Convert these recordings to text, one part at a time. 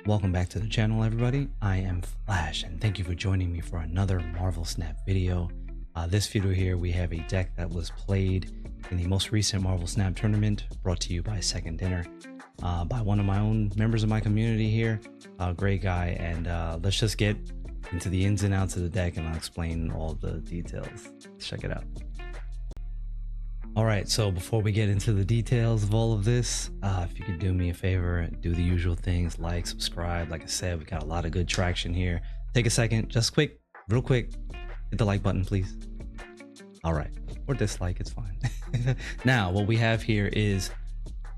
Welcome back to the channel, everybody. I am Flash, and thank you for joining me for another Marvel Snap video. This video here, we have a deck that was played in the most recent Marvel Snap tournament, brought to you by Second Dinner, by one of my own members of my community here, great guy. And let's just get into the ins and outs of the deck, and I'll explain all the details. Let's check it out. All right, so before we get into the details of all of this, if you could do me a favor, do the usual things, like, subscribe. Like I said, we got a lot of good traction here. Take a second, just real quick, hit the like button, please. All right, or dislike, it's fine. Now, what we have here is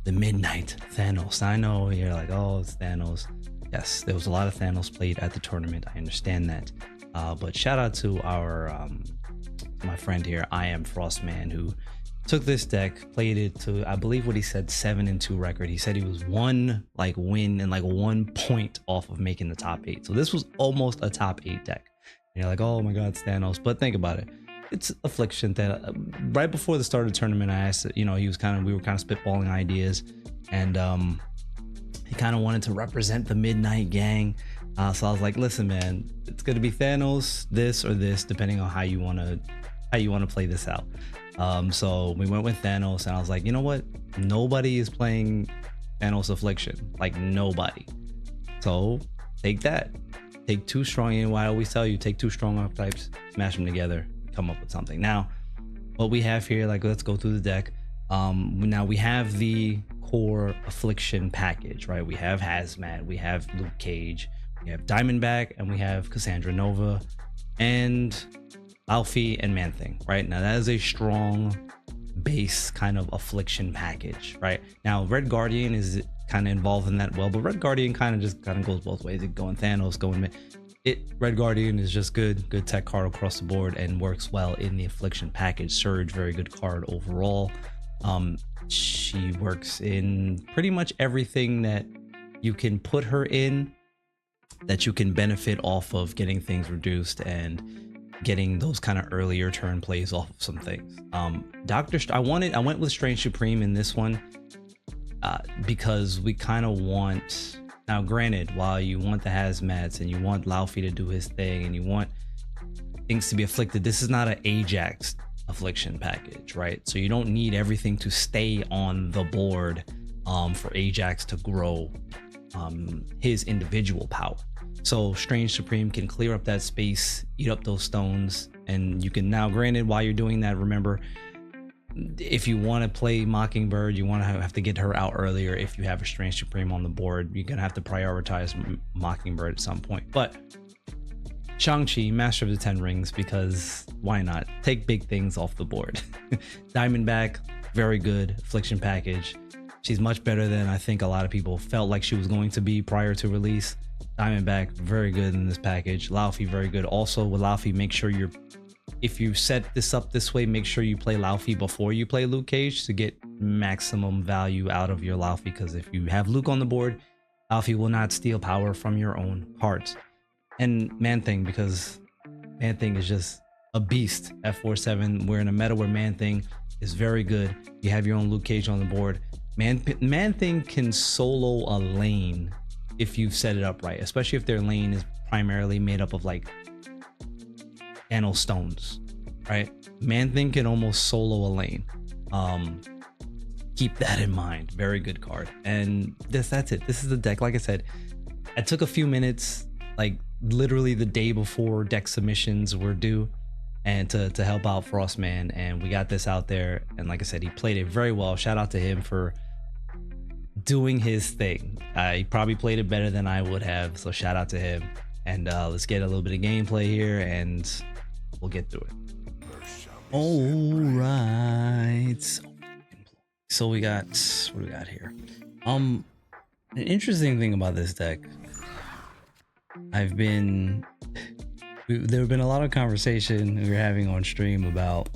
the Midnight Thanos. I know you're like, oh, it's Thanos. Yes, there was a lot of Thanos played at the tournament. I understand that. But shout out to our my friend here, I Am Frostman, who took this deck, played it to, I believe what he said, 7-2 record. He said he was one win and 1 point off of making the top 8. So this was almost a top 8 deck. And you're like, oh my God, it's Thanos. But think about it. It's Affliction that right before the start of the tournament, I asked, we were kind of spitballing ideas, and he kind of wanted to represent the Midnight Gang. So I was like, listen, man, it's going to be Thanos, this or this, depending on how you want to play this out. So we went with Thanos, and I was like, you know what? Nobody is playing Thanos Affliction, like nobody. So take that. Take two strong, and I always tell you, take two strong archetypes, smash them together, come up with something. Now, what we have here, let's go through the deck. Now we have the core Affliction package, right? We have Hazmat, we have Luke Cage, we have Diamondback, and we have Cassandra Nova, and Alfie and Man-Thing, right? Now that is a strong base kind of Affliction package, right? Now Red Guardian is kind of involved in that, well, but Red Guardian kind of goes both ways. It going Thanos, going Red Guardian is just good tech card across the board and works well in the Affliction package. Surge, very good card overall. She works in pretty much everything that you can put her in, that you can benefit off of getting things reduced and getting those kind of earlier turn plays off of some things. I went with Strange Supreme in this one because we kind of want, now granted, while you want the Hazmats and you want Laufey to do his thing and you want things to be afflicted, this is not an Ajax Affliction package, right? So you don't need everything to stay on the board for Ajax to grow his individual power. So Strange Supreme can clear up that space, eat up those stones, and you can now, granted, while you're doing that, remember, if you want to play Mockingbird, you want to have to get her out earlier. If you have a Strange Supreme on the board, you're gonna have to prioritize Mockingbird at some point. But Shang-Chi, Master of the 10 Rings, because why not? Take big things off the board. Diamondback, very good Affliction package. She's much better than I think a lot of people felt like she was going to be prior to release. Diamondback, very good in this package. Laufey, very good. Also with Laufey, make sure if you set this up this way, make sure you play Laufey before you play Luke Cage to get maximum value out of your Laufey, because if you have Luke on the board, Laufey will not steal power from your own cards. And Man-Thing, because Man-Thing is just a beast at 4/7. We're in a meta where Man-Thing is very good. You have your own Luke Cage on the board. Man-Thing can solo a lane if you've set it up right, especially if their lane is primarily made up of Thanos stones, right? Man-Thing can almost solo a lane. Keep that in mind. Very good card. And that's it. This is the deck. Like I said, I took a few minutes, literally the day before deck submissions were due, and to help out Frostman, and we got this out there. And like I said, he played it very well. Shout out to him for doing his thing. He probably played it better than I would have, so shout out to him. And let's get a little bit of gameplay here, and we'll get through it. All right, so what do we got here? An interesting thing about this deck, there have been a lot of conversation we were having on stream about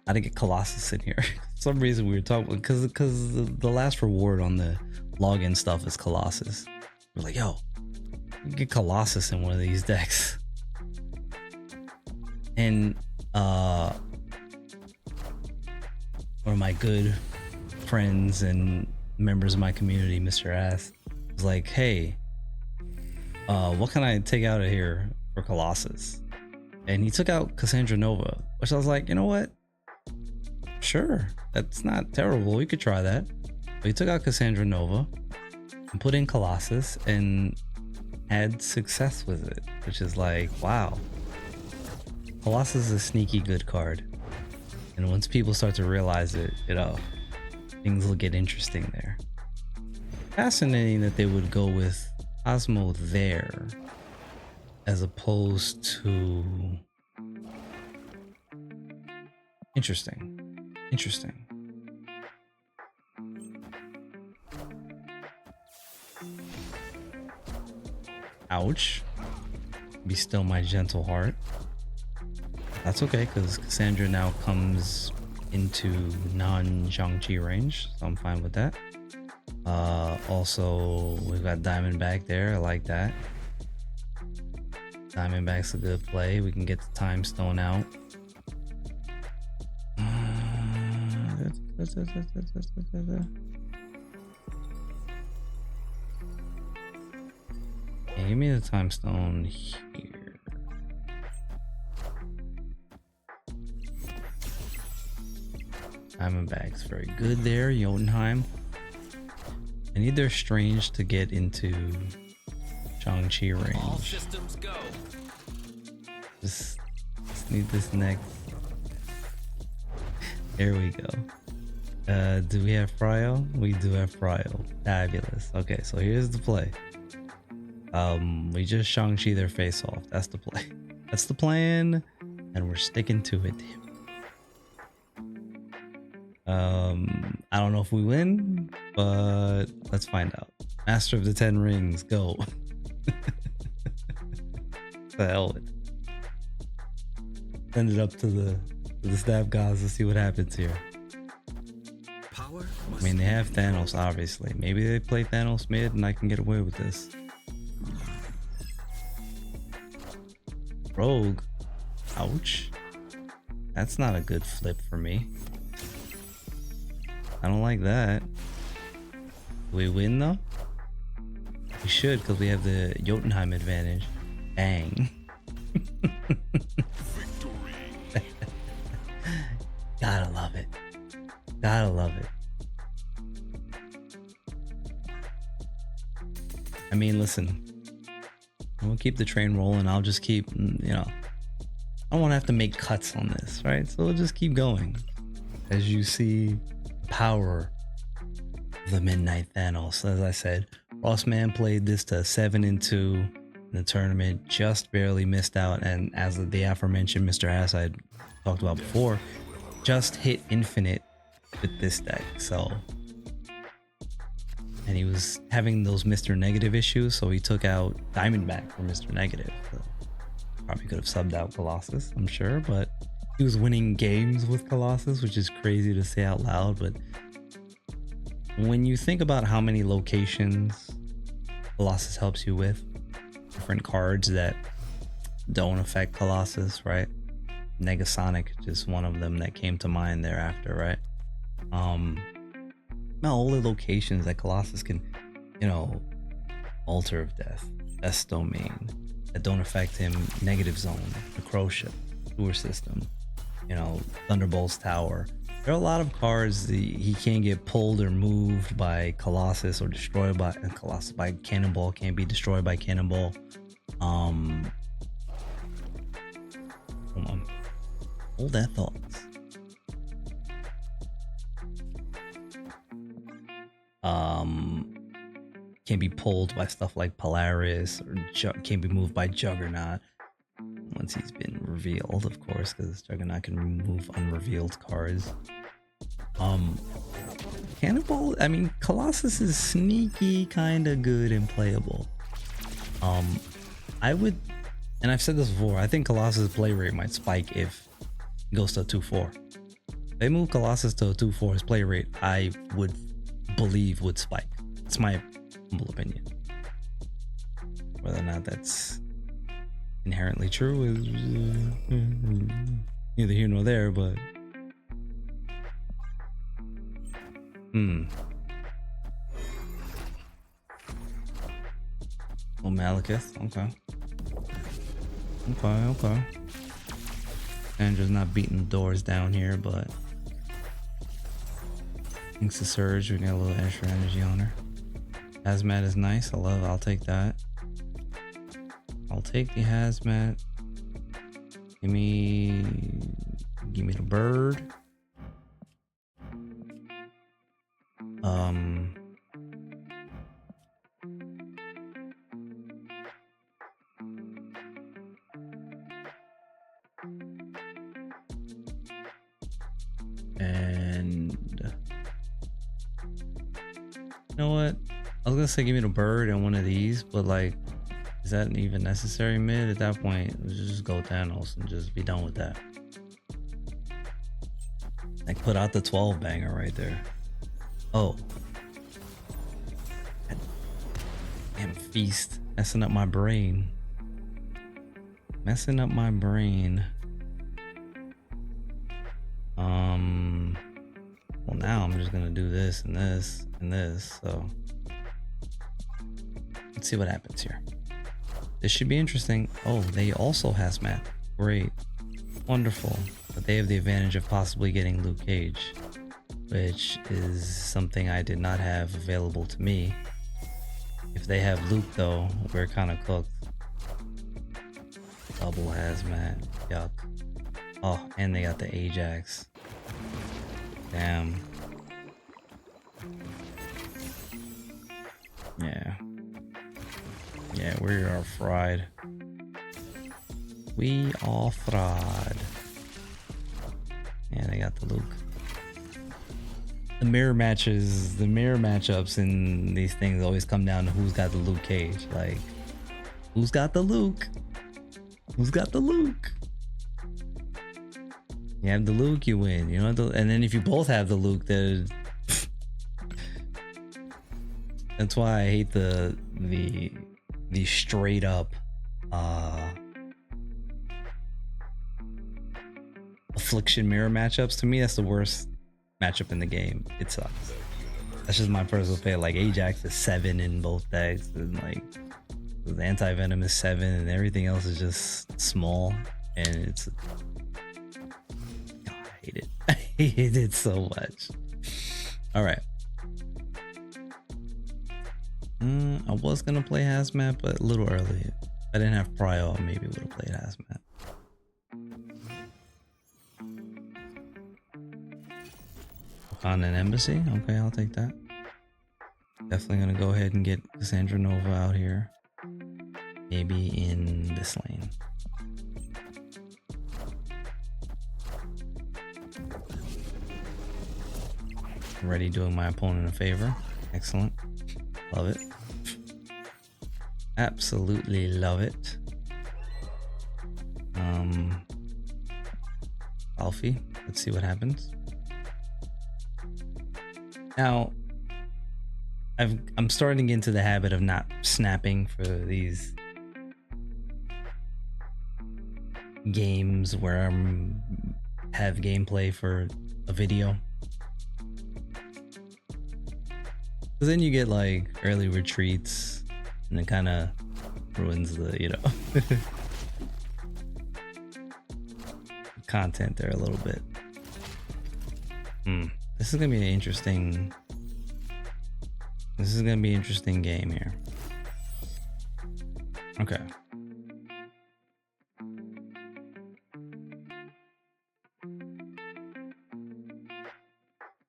how to get Colossus in here. For some reason we were talking, because the last reward on the login stuff is Colossus. We're like, yo, we can get Colossus in one of these decks. And one of my good friends and members of my community, Mr. Ass, was like, hey, what can I take out of here for Colossus? And he took out Cassandra Nova, which I was like, you know what? Sure, that's not terrible. We could try that. But he took out Cassandra Nova and put in Colossus and had success with it, which is like, wow. Colossus is a sneaky good card. And once people start to realize it, you know, things will get interesting there. Fascinating that they would go with Cosmo there as opposed to... Interesting. Ouch. Be still my gentle heart. That's okay, because Cassandra now comes into non-Shang-Chi range, so I'm fine with that. Also, we've got Diamondback there. I like that. Diamondback's a good play. We can get the Time Stone out. Give me the Time Stone here. Diamondback's very good there. Jotunheim. I need their Strange to get into Shang-Chi range. All systems go. Just need this next. There we go. Do we have Fryo? We do have Fryo. Fabulous. Okay, so here's the play. We just Shang-Chi their face off. That's the play. That's the plan, and we're sticking to it. I don't know if we win, but let's find out. Master of the 10 Rings, go. The hell with it. Send it up to the staff gods to see what happens here. I mean, they have Thanos, obviously. Maybe they play Thanos mid and I can get away with this. Rogue. Ouch. That's not a good flip for me. I don't like that. Do we win though? We should, because we have the Jotunheim advantage. Bang. Gotta love it. Gotta love it. I mean, listen. We'll keep the train rolling. I'll just keep, you know, I don't want to have to make cuts on this, right? So we'll just keep going. As you see the power of the Midnight Thanos. As I said, Rossman played this to 7-2 in the tournament, just barely missed out. And as the aforementioned Mr. Ass I talked about before, just hit infinite with this deck. So, and he was having those Mr. Negative issues, so he took out Diamondback for Mr. Negative. So probably could have subbed out Colossus, I'm sure, but he was winning games with Colossus, which is crazy to say out loud. But when you think about how many locations Colossus helps you with, different cards that don't affect Colossus, right? Negasonic, just one of them that came to mind thereafter, right? Now all the locations that Colossus can, you know, Altar of Death, Best Domain, that don't affect him, Negative Zone, the Crow Ship, Sewer System, you know, Thunderbolt's Tower. There are a lot of cards that he can't get pulled or moved by Colossus or destroyed by Colossus by Cannonball, can't be destroyed by Cannonball. Hold on. Hold that thought. Can't be pulled by stuff like Polaris, or can't be moved by Juggernaut once he's been revealed, of course, because Juggernaut can remove unrevealed cards. Cannonball, I mean, Colossus is sneaky, kind of good and playable. I would, and I've said this before, I think Colossus' play rate might spike if it goes to a 2-4. If they move Colossus to a 2-4, his play rate, I would believe would spike. It's my humble opinion. Whether or not that's inherently true is neither here nor there, but Oh, Malekith. Okay. Okay. Sandra's not beating the doors down here, but thanks to Surge, we got a little extra energy on her. Hazmat is nice. I'll take that. I'll take the hazmat. Give me the bird. And you know what? I was gonna say give me the bird and one of these, but like, is that even necessary mid? At that point, let's just go Thanos and just be done with that. Like, put out the 12 banger right there. Oh. Damn, Feast. Messing up my brain. Messing up my brain. Well, now I'm just gonna do this and this and this, so let's see what happens here. This should be interesting. Oh, they also hazmat. Great. Wonderful. But they have the advantage of possibly getting Luke Cage, which is something I did not have available to me. If they have Luke though, we're kind of cooked. Double hazmat. Yuck. Oh, and they got the Ajax. Damn. Yeah, we are fried. We are fried. Yeah, they got the Luke. The mirror matchups in these things always come down to who's got the Luke Cage. Like, who's got the Luke? Who's got the Luke? You have the Luke, you win. You know, and then if you both have the Luke, then that's why I hate the straight up Affliction mirror matchups. To me, that's the worst matchup in the game. It sucks. That's just my personal opinion. Like, Ajax is 7 in both decks, and like the anti-venom is 7, and everything else is just small, and it's I hate it so much. All right. I was gonna play hazmat, but a little early. If I didn't have prio, I maybe would have played hazmat. On an embassy? Okay, I'll take that. Definitely gonna go ahead and get Cassandra Nova out here. Maybe in this lane. Already doing my opponent a favor. Excellent. Love it. Absolutely love it. Alfie, let's see what happens. Now, I'm starting to get into the habit of not snapping for these games where I have gameplay for a video. Because then you get like early retreats and it kind of ruins the, you know, content there a little bit. This is gonna be an interesting. This is gonna be an interesting game here. Okay.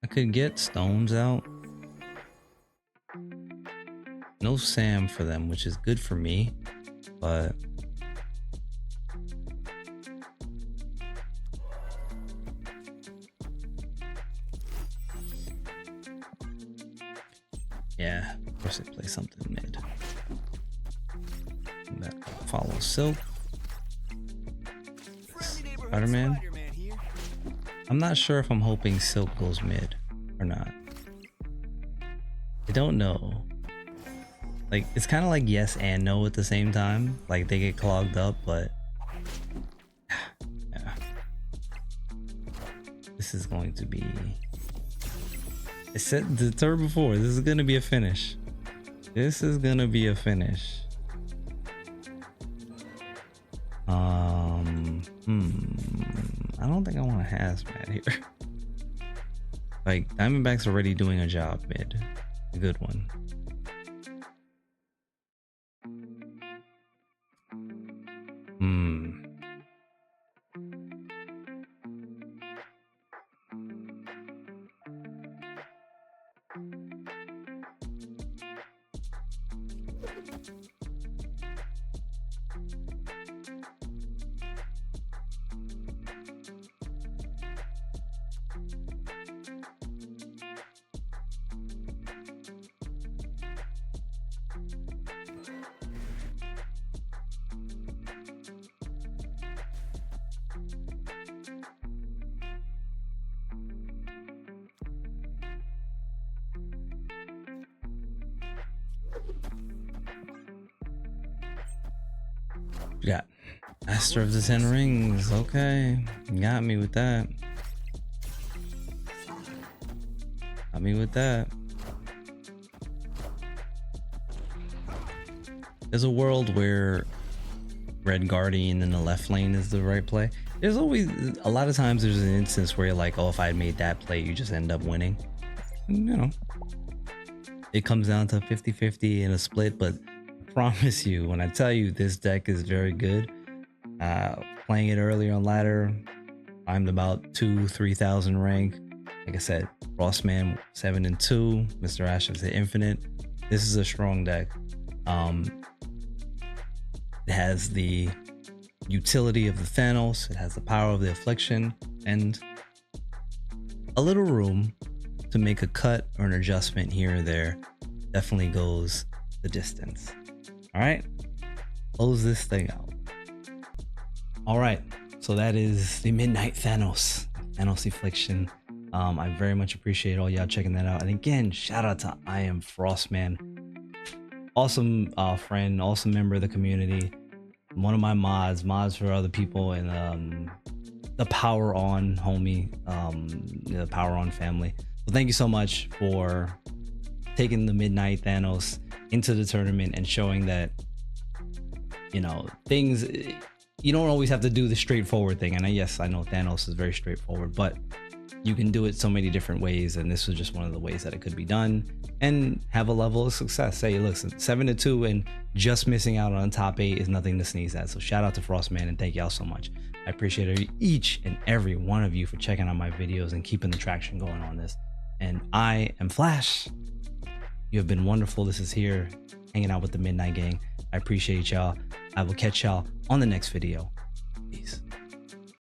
I could get stones out. No Sam for them, which is good for me, but yeah, of course they play something mid. That follows Silk. Spider-Man. I'm not sure if I'm hoping Silk goes mid or not. I don't know. Like, it's kind of like yes and no at the same time. Like, they get clogged up, but yeah. This is going to be. I said the turn before. This is gonna be a finish. This is gonna be a finish. I don't think I want a hazmat here. Like, Diamondback's already doing a job mid. A good one. Yeah, Master of the 10 Rings. Okay, got me with that. Got me with that. There's a world where Red Guardian in the left lane is the right play. There's always a lot of times there's an instance where you're like, oh, if I had made that play, you just end up winning. You know, it comes down to 50-50 in a split, but I promise you, when I tell you this deck is very good, playing it earlier on ladder, I'm about 2,000-3,000 rank. Like I said, Frostman 7-2, Mr. Ashes hit infinite. This is a strong deck. It has the utility of the Thanos, it has the power of the Affliction, and a little room to make a cut or an adjustment here or there definitely goes the distance. All right, close this thing out. All right, so that is the Midnight Thanos Affliction. I very much appreciate all y'all checking that out. And again, shout out to I Am Frostman. Awesome friend, awesome member of the community. One of my mods for other people, and the Power On homie, the Power On family. So thank you so much for taking the Midnight Thanos into the tournament and showing that, you know, things, you don't always have to do the straightforward thing. And yes, I know Thanos is very straightforward, but you can do it so many different ways, and this was just one of the ways that it could be done and have a level of success. Say, listen, 7-2 and just missing out on top 8 is nothing to sneeze at. So shout out to Frostman, and thank y'all so much. I appreciate each and every one of you for checking out my videos and keeping the traction going on this. And I am Flash. You have been wonderful. This is here hanging out with the Midnight Gang. I appreciate y'all. I will catch y'all on the next video.